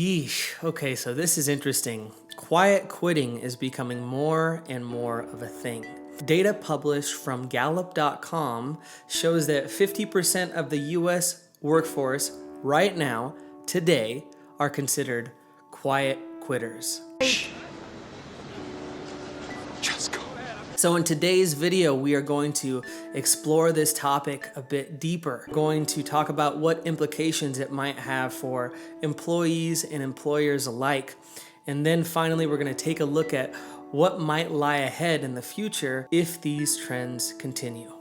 Yeesh. Okay, so this is interesting. Quiet quitting is becoming more and more of a thing. Data published from Gallup.com shows that 50% of the US workforce right now, today, are considered quiet quitters. Just go. So in today's video, we are going to explore this topic a bit deeper. We're going to talk about what implications it might have for employees and employers alike. And then finally, we're going to take a look at what might lie ahead in the future if these trends continue.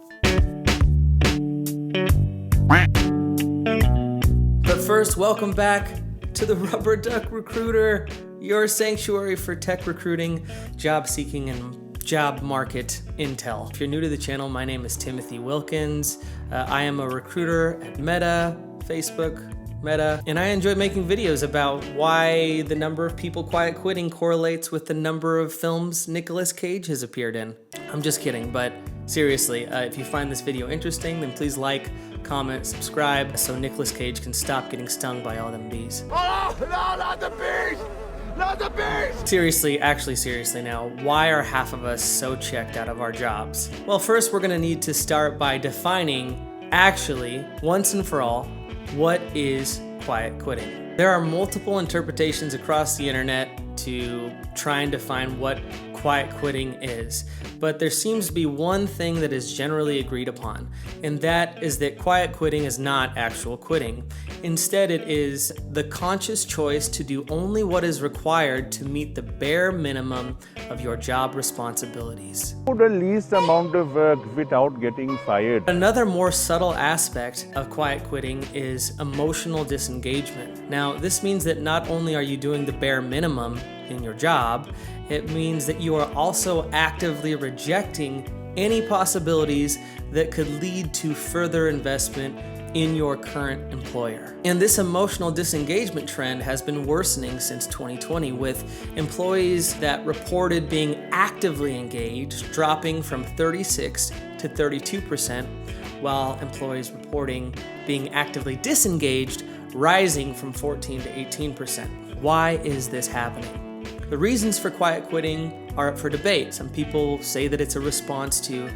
But first, welcome back to the Rubber Duck Recruiter, your sanctuary for tech recruiting, job seeking, and job market intel. If you're new to the channel, my name is Timothy Wilkins. I am a recruiter at Meta, Facebook, Meta, and I enjoy making videos about why the number of people quiet quitting correlates with the number of films Nicolas Cage has appeared in. I'm just kidding, but seriously, if you find this video interesting, then please like, comment, subscribe, so Nicolas Cage can stop getting stung by all them bees. Oh, no, not the bees! Not the bees! Seriously now, why are half of us so checked out of our jobs? Well, first we're gonna need to start by defining, actually, once and for all, what is quiet quitting. There are multiple interpretations across the internet to try and define what quiet quitting is, but there seems to be one thing that is generally agreed upon, and that is that quiet quitting is not actual quitting. Instead, it is the conscious choice to do only what is required to meet the bare minimum of your job responsibilities. The least amount of work without getting fired. Another more subtle aspect of quiet quitting is emotional disengagement. Now, this means that not only are you doing the bare minimum in your job, it means that you are also actively rejecting any possibilities that could lead to further investment in your current employer. And this emotional disengagement trend has been worsening since 2020, with employees that reported being actively engaged dropping from 36 to 32%, while employees reporting being actively disengaged rising from 14 to 18%. Why is this happening? The reasons for quiet quitting are up for debate. Some people say that it's a response to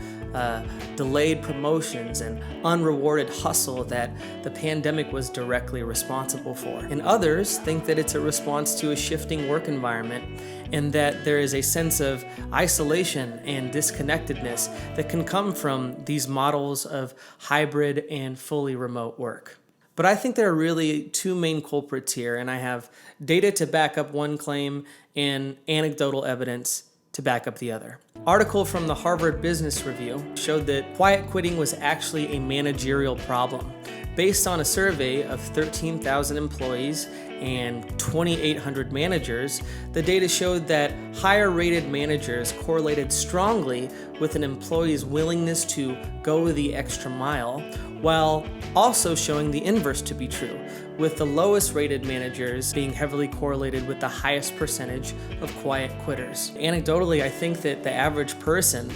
delayed promotions and unrewarded hustle that the pandemic was directly responsible for. And others think that it's a response to a shifting work environment and that there is a sense of isolation and disconnectedness that can come from these models of hybrid and fully remote work. But I think there are really two main culprits here, and I have data to back up one claim and anecdotal evidence to back up the other. Article from the Harvard Business Review showed that quiet quitting was actually a managerial problem. Based on a survey of 13,000 employees and 2,800 managers, the data showed that higher rated managers correlated strongly with an employee's willingness to go the extra mile, while also showing the inverse to be true, with the lowest rated managers being heavily correlated with the highest percentage of quiet quitters. Anecdotally, I think that the average person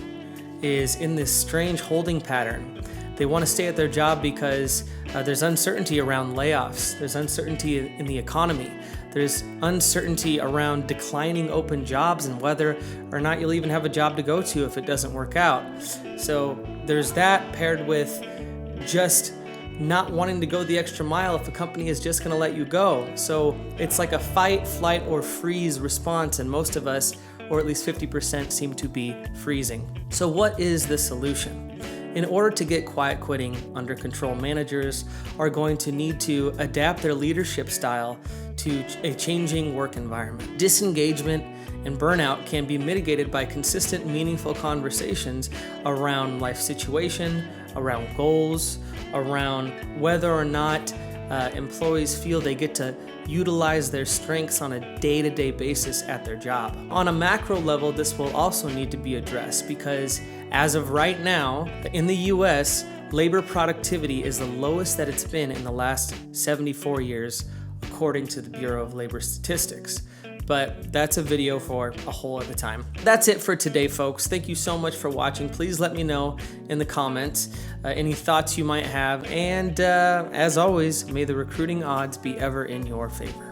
is in this strange holding pattern. They want to stay at their job because there's uncertainty around layoffs, there's uncertainty in the economy, there's uncertainty around declining open jobs and whether or not you'll even have a job to go to if it doesn't work out. So there's that paired with just not wanting to go the extra mile if a company is just going to let you go. So it's like a fight, flight, or freeze response, and most of us, or at least 50%, seem to be freezing. So what is the solution? In order to get quiet quitting under control, managers are going to need to adapt their leadership style to a changing work environment. Disengagement and burnout can be mitigated by consistent, meaningful conversations around life situation, around goals, around whether or not employees feel they get to utilize their strengths on a day-to-day basis at their job. On a macro level, this will also need to be addressed because as of right now, in the US, labor productivity is the lowest that it's been in the last 74 years, according to the Bureau of Labor Statistics. But that's a video for a whole other time. That's it for today, folks. Thank you so much for watching. Please let me know in the comments any thoughts you might have. And as always, may the recruiting odds be ever in your favor.